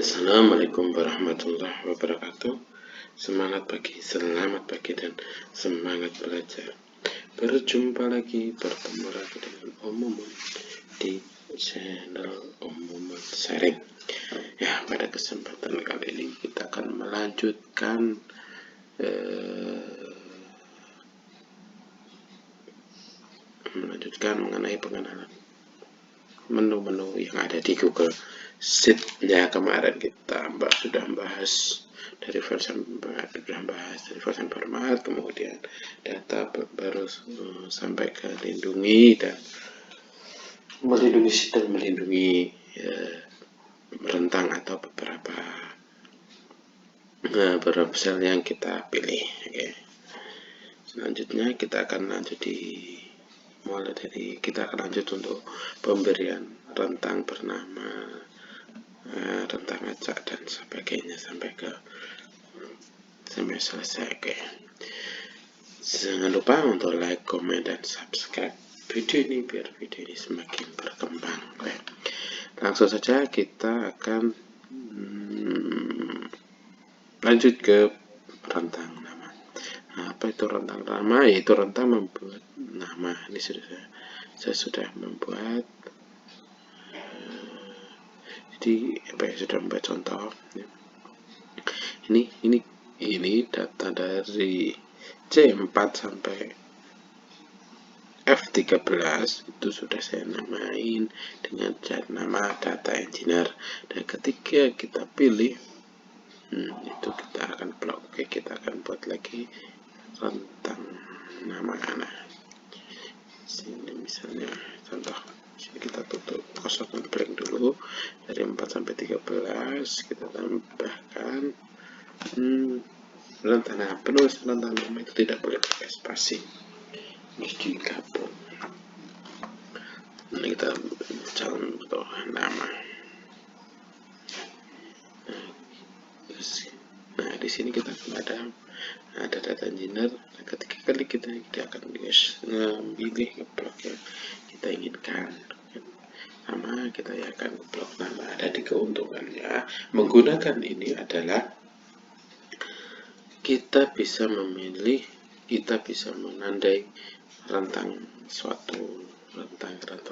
Assalamualaikum warahmatullahi wabarakatuh. Selamat pagi dan semangat belajar. Berjumpa lagi, bertemu lagi dengan Om Mumun di channel Om Mumun Sharing. Ya, pada kesempatan kali ini kita akan melanjutkan mengenai pengenalan menu-menu yang ada di Google Sheet. Ya, kemarin kita sudah bahas dari versi format, kemudian data baru sampai ke melindungi rentang atau beberapa sel yang kita pilih. Oke. Selanjutnya kita akan lanjut untuk pemberian rentang bernama rentang acak dan sebagainya sampai selesai. Oke. Jangan lupa untuk like, komen, dan subscribe video ini biar video ini semakin berkembang. Oke. Langsung saja kita akan lanjut ke rentang nama. Apa itu rentang nama? Yaitu rentang membuat nama. Ini saya sudah membuat. Jadi sudah membuat contoh. Ini data dari C4 sampai F13 itu sudah saya namain dengan nama data engineer. Dan ketika kita pilih itu kita akan blok. Oke, kita akan buat lagi rentang nama anak. Sini misalnya contoh, sini kita tutup kosongan blank dulu dari 4 sampai 13, kita tambahkan rentang nama. Penulis rentang nama itu tidak boleh pakai spasi, harus digabung. Nah, kita contoh nama. Nah, di sini kita ada data engineer. Nah, ketika kali kita akan pilih blok yang kita inginkan. Sama kita akan blok nama. Ada di keuntungannya menggunakan ini adalah kita bisa menandai rentang suatu rentang kayak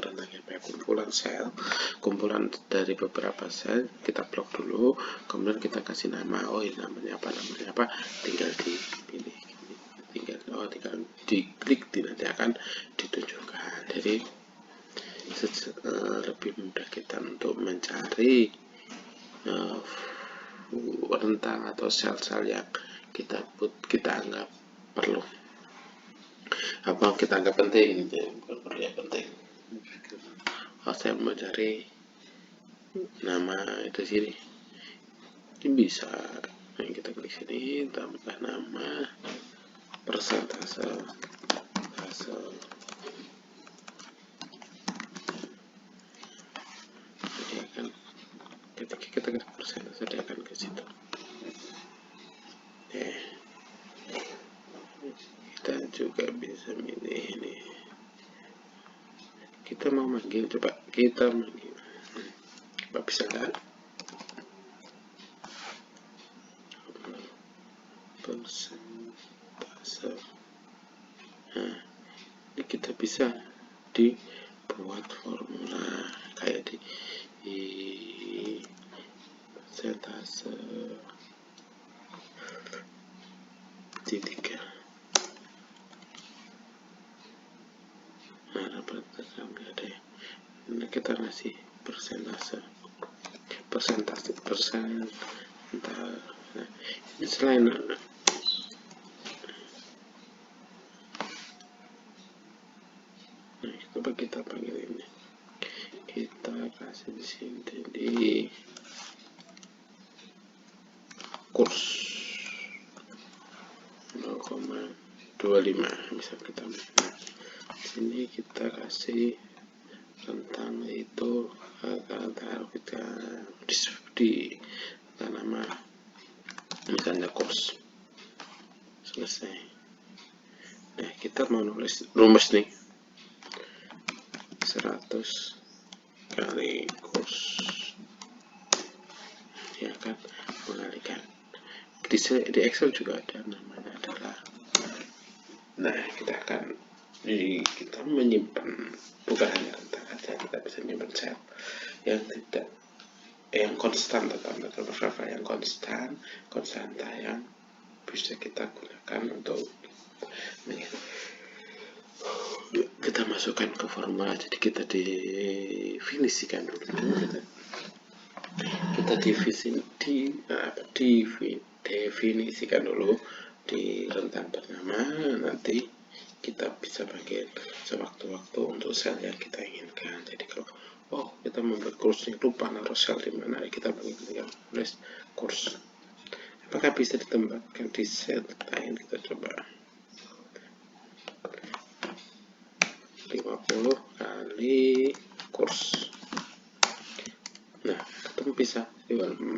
kumpulan dari beberapa sel. Kita blok dulu, kemudian kita kasih nama. Oh, ini namanya apa, tinggal dipilih, tinggal diklik, nanti akan ditunjukkan. Jadi lebih mudah kita untuk mencari rentang atau sel-sel yang kita anggap perlu, apa kita anggap penting, penting. Saya mau cari nama itu sini, ini bisa. Kita klik sini, tambah nama, persentase. Ketika kita klik persentase, dia akan ke situ. Kita juga bisa milih ini. Kita mau manggil, coba kita manggil. Coba bisa kan? Persentase. Nah, ini kita bisa dibuat formula kayak di persentase tiga. Nah, ini kita ngasih persentase. Nah, ini selain coba kita panggil ini, kita kasih di sini di kurs 0,25 misal kita. Nah, sini kita kasih rentang itu taruh kita di nama misalnya kurs. Selesai. Nah, kita mau nulis rumus nih, 100 kali kurs. dia akan mengalihkan. Di Excel juga ada namanya adalah, nah kita menyimpan bukan hanya rentang aja, kita bisa menyimpan sel yang konstan, tentang beberapa yang konstanta yang bisa kita gunakan untuk kita masukkan ke formula. Jadi kita definisikan dulu, kita definisikan dulu di rentang bernama. Nanti kita bisa panggil sewaktu-waktu untuk sel yang kita inginkan. Jadi kalau kita membuat kursnya lupa naruh sel di mana, kita panggil tulis kurs. Apakah bisa ditempatkan di sel lain? Kita coba 50 kali kurs. Nah, ketemu bisa.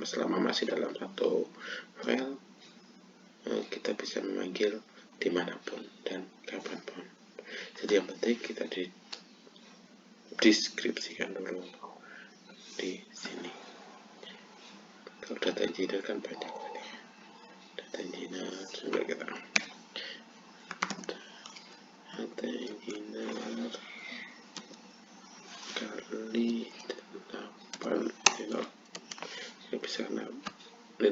Selama masih dalam satu file, kita bisa memanggil dimanapun dan kapanpun. Jadi yang penting kita deskripsikan dulu di sini. Kalau data engineer kan banyak tadi. Data engineer coba kita data engineer kali 8 ya bisa nilai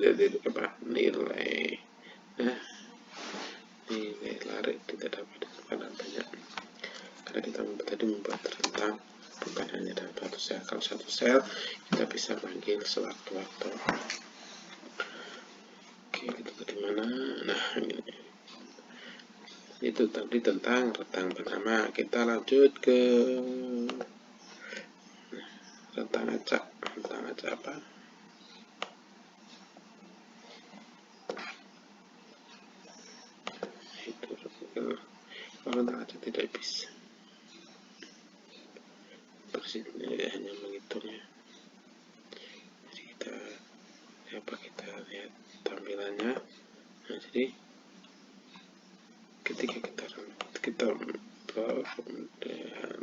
lari tidak dapat banyak karena kita tadi membuat rentang bukan hanya dalam satu sel. Kalau satu sel kita bisa panggil sewaktu-waktu. Oke, kita tadi mana? Nah, ini itu tadi tentang rentang bernama. Kita lanjut ke rentang acak. Rentang acak apa? Itu kalau rentang acak tidak bisa. Persisnya hanya menghitungnya. Jadi kita lihat tampilannya. Nah, jadi ketika kita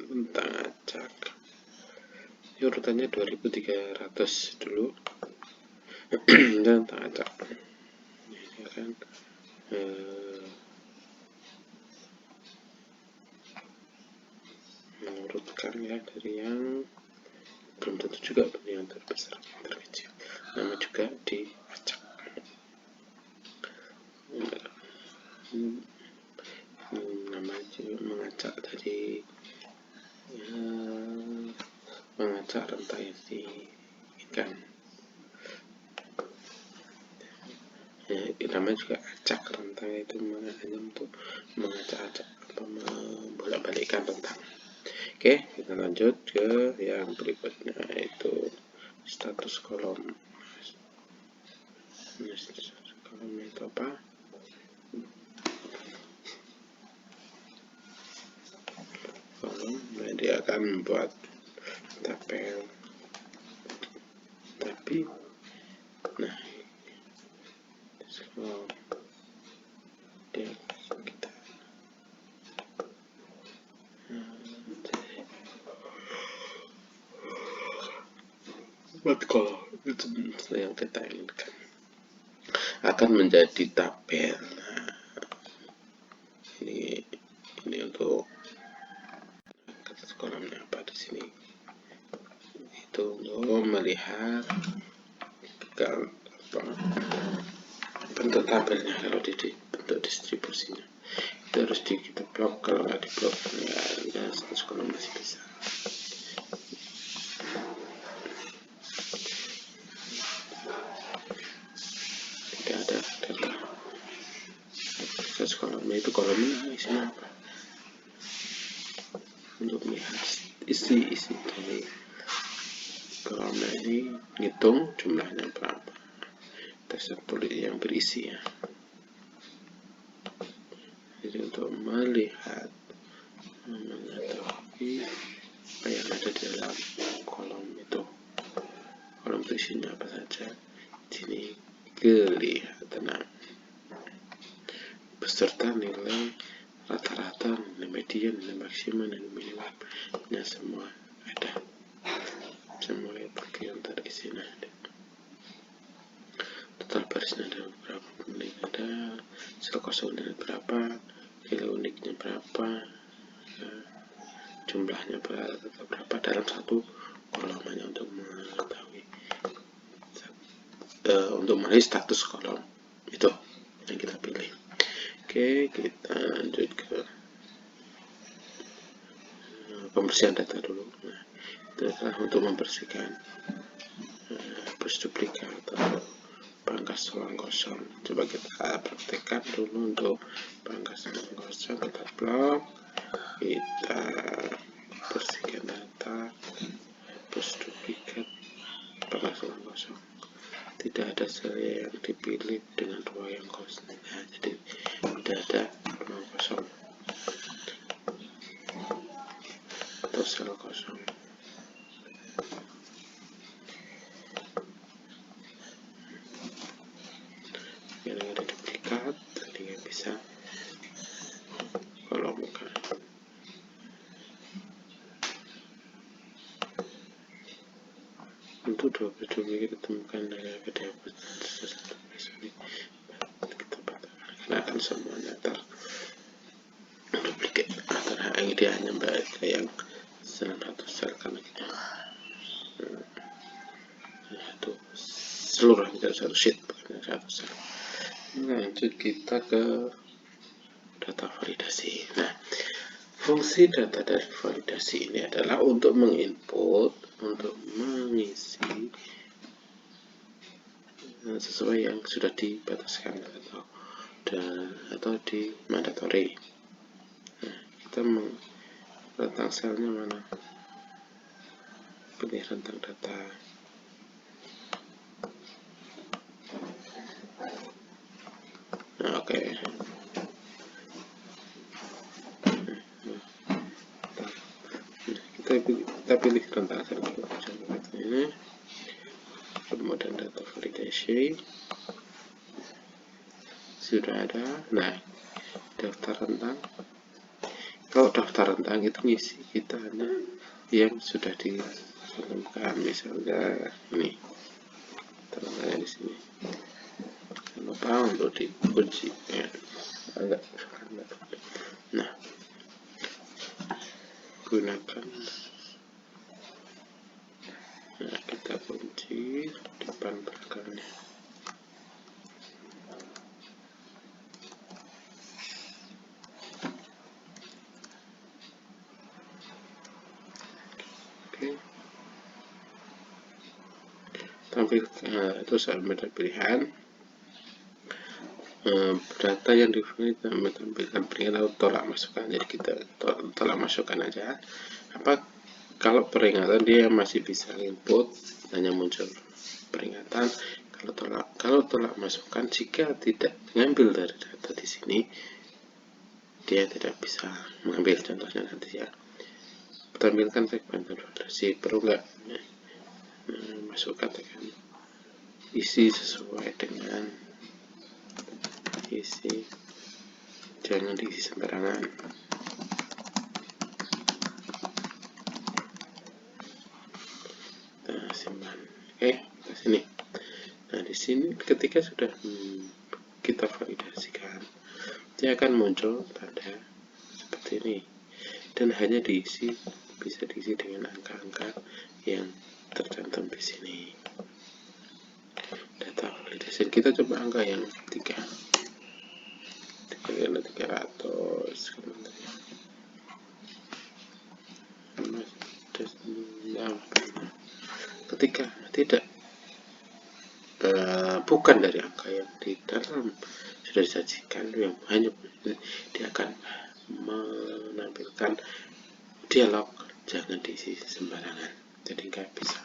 rentang acak, urutannya 2300 dulu. Dan rentang acak ini akan mengurutkan ya dari yang belum tentu juga yang terbesar yang terkecil. Nama juga diacak. Nama mengacak dari mengacak rentang yang diinginkan. Namanya juga acak, rentang itu hanya untuk mengacak-acak atau membolak-balikkan rentang. Oke, kita lanjut ke yang berikutnya, yaitu status kolom. Status kolom itu apa? Kolom, nah dia akan membuat tabel. Tapi, nah, kalau dia kita buat kolom itu yang kita inginkan akan menjadi tabel. Nah, ini untuk kolomnya apa di sini? Itu untuk melihat bentuk tabelnya. Kalau di bentuk distribusinya itu harus kita blok. Kalau nggak di blok ya status kolom masih bisa. Tidak ada data status kolomnya. Itu kolomnya isinya apa? Untuk melihat isi dari kolomnya ini, ngitung jumlahnya berapa, teks tulis yang berisi ya. Jadi untuk melihat mengetahui apa yang ada di dalam kolom itu isinya apa saja, sini kelihatan beserta nilai rata-rata, nilai median, nilai maksimum, nilai minimumnya semua ada, semua itu yang terisi nanti. berapa, jumlahnya berapa dalam satu kolom, hanya untuk mengetahui untuk melihat status kolom itu yang kita pilih. Oke, kita lanjut ke pembersihan data dulu. Nah, itu adalah untuk membersihkan hapus duplikat atau pangkas ruang kosong. Coba kita praktekkan dulu untuk pangkas ruang kosong. Kita blok, kita bersihkan data, hapus duplikat, pangkas ruang kosong. Tidak ada sel yang dipilih dengan ruang yang kosong. Nah, jadi tidak ada ruang kosong atau sel kosong. Yang ada duplikat, jadi nggak bisa kolomkan. Untuk 12 duplikat ditemukan dari dapet kita patahkan karena akan semuanya terduplikat. Ini dia hanya baca yang satu sel karena kita satu seluruh kita satu sheet bukan satu sel. Lanjut kita ke data validasi. Nah, fungsi data dari validasi ini adalah untuk menginput, untuk mengisi sesuai yang sudah dibataskan atau di mandatory. Nah, kita rentang selnya mana? Pilih rentang data. Nah, oke. Kita pilih rentang sel ini. Kemudian data validasi sudah ada. Nah, daftar rentang. Kalau daftar rentang itu ngisi kita hanya yang sudah ditanamkan, misalnya ini rentangnya di sini. Jangan lupa untuk dikunci ya. Agak. Nah, gunakan. Nah, kita kunci depan belakangnya. Tampilkan terus ada pilihan data yang ditampilkan peringatan atau tolak masukan. Jadi kita tolak masukan aja. Kalau peringatan dia masih bisa input, hanya muncul peringatan. Kalau tolak masukan, jika tidak mengambil dari data di sini, dia tidak bisa mengambil. Contohnya nanti ya, tampilkan segmen validasi, perlu nggak masukkan tekan isi sesuai dengan isi, jangan diisi sembarangan. Nah, simpan. Oke, ke sini. Nah, di sini ketika sudah kita validasikan, dia akan muncul tanda seperti ini, dan hanya bisa diisi dengan angka-angka yang tercantum di sini. Data validasi kita coba angka yang 300 ketika tidak bukan dari angka yang di dalam sudah disajikan, yang hanya dia akan menampilkan dialog jangan diisi sembarangan, jadi nggak bisa.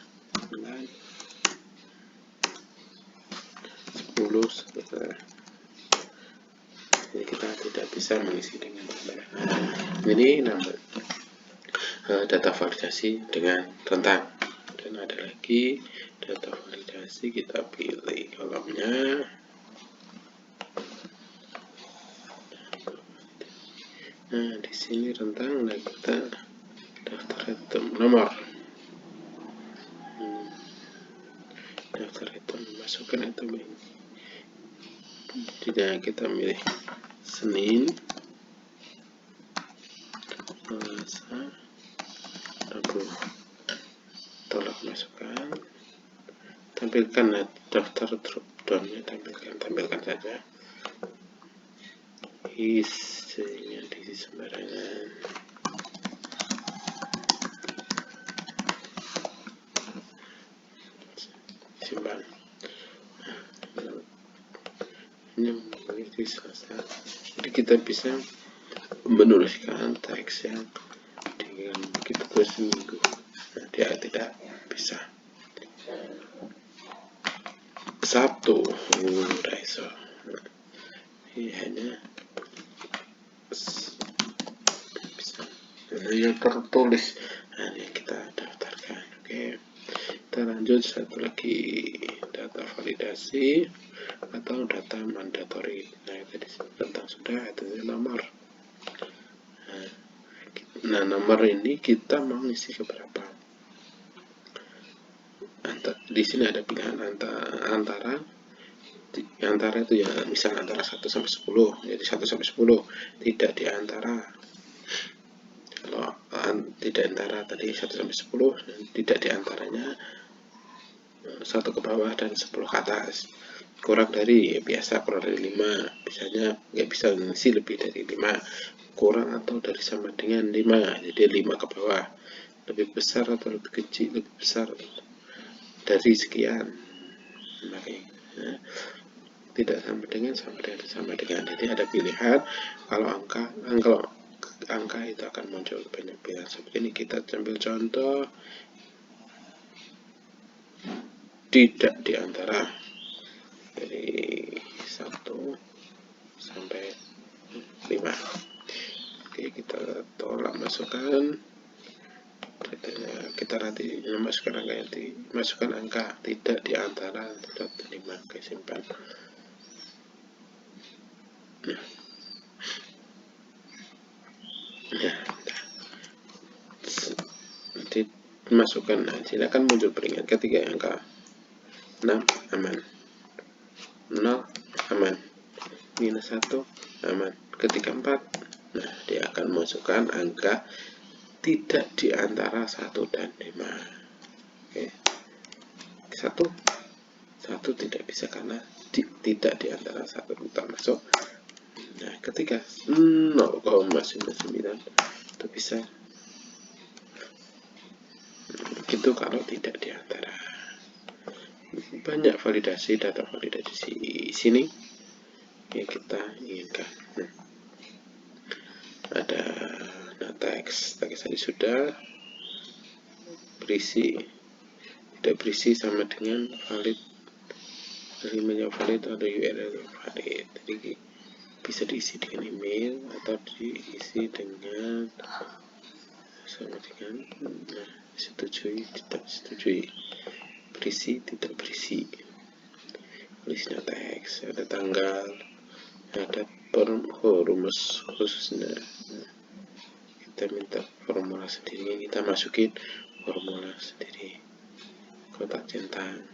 10 selesai. Jadi kita tidak bisa mengisi dengan sembarangan. Ini namanya data validasi dengan rentang. Dan ada lagi data validasi, kita pilih kolomnya. Nah, di sini rentang, nah kita daftar item nomor. Daftar item, masukkan item ini. Tidak, kita milih Senin. selesai, lalu tolak masukkan, tampilkan daftar drop downnya, tampilkan saja, isinya diisi sembarangan. Simpan. Ini memiliki selesai. Jadi kita bisa menuliskan teks yang dengan begitu terus seminggu. Nah, dia tidak bisa. Sabtu, udah iso. Ini hanya bisa yang tertulis. Nah, ini kita daftarkan. Oke. Kita lanjut satu lagi, data validasi atau data mandatori. Nah, tadi tentang sudah itu nomor. Nah, nomor ini kita mau isi ke berapa? Di sini ada pilihan antara itu ya, misal antara 1 sampai 10, jadi 1 sampai 10, tidak di antara. Kalau tidak antara tadi 1 sampai 10, tidak di antaranya 1 ke bawah dan 10 ke atas. Kurang dari, ya biasa kurang dari 5, misalnya nggak bisa ngisi lebih dari 5, kurang atau dari sama dengan 5, jadi 5 ke bawah, lebih besar atau lebih kecil, lebih besar dari sekian, nah, tidak sama dengan, jadi ada pilihan. Kalau angka itu akan muncul banyak pilihan seperti ini. Kita ambil contoh, tidak di antara dari 1 sampai 5. Oke, kita tolak masukkan, kita nanti masukkan angka tidak di antara 5. Oke, simpan. Nanti masukkan, sini akan muncul peringatan ketika angka 6 aman, 0 aman, minus 1 aman, ketika 4, nah dia akan masukkan angka tidak di antara 1 dan 5. Oke. 1 tidak bisa karena tidak di antara 1, kita masuk. Nah, ketika 0,9 itu bisa. Gitu kalau tidak di antara. Banyak validasi, data validasi di sini yang kita inginkan. Ada teks tadi sudah berisi, tidak berisi sama dengan valid, email yang valid atau URL yang valid. Jadi bisa diisi dengan email atau diisi dengan sama dengan setujui, tidak setujui, berisi, tidak berisi. Tulisnya teks, ada tanggal, ada rumus khususnya. Kita minta formula sendiri, kita masukin formula sendiri, kotak centang.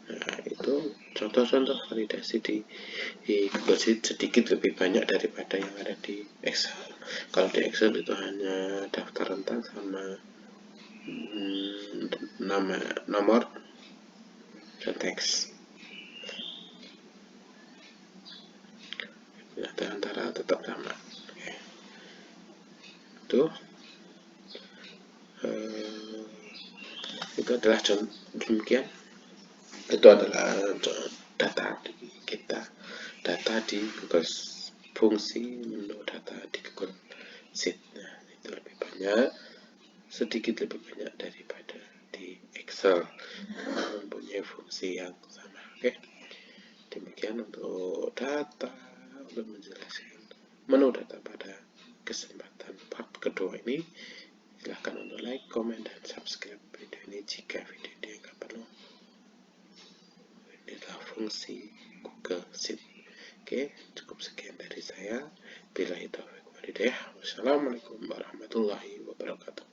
Nah, itu contoh-contoh validasi di Google Sheet sedikit lebih banyak daripada yang ada di Excel. Kalau di Excel itu hanya daftar rentang sama nomor dan teks. Data antara tetap sama. Itu adalah demikian. Itu adalah data kita, data di Google, fungsi menu data di Google Sheet. Nah, itu lebih banyak, sedikit lebih banyak daripada di Excel, mempunyai fungsi yang sama. Oke, demikian untuk data, untuk menjelaskan menu data pada kesempatan part kedua ini. Silahkan untuk like, komen, dan subscribe video ini jika video ini nggak perlu. Inilah fungsi Google Sheet. Oke, cukup sekian dari saya. Billahi taufiq wal hidayah. Wassalamualaikum warahmatullahi wabarakatuh.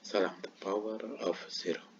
Salam the power of zero.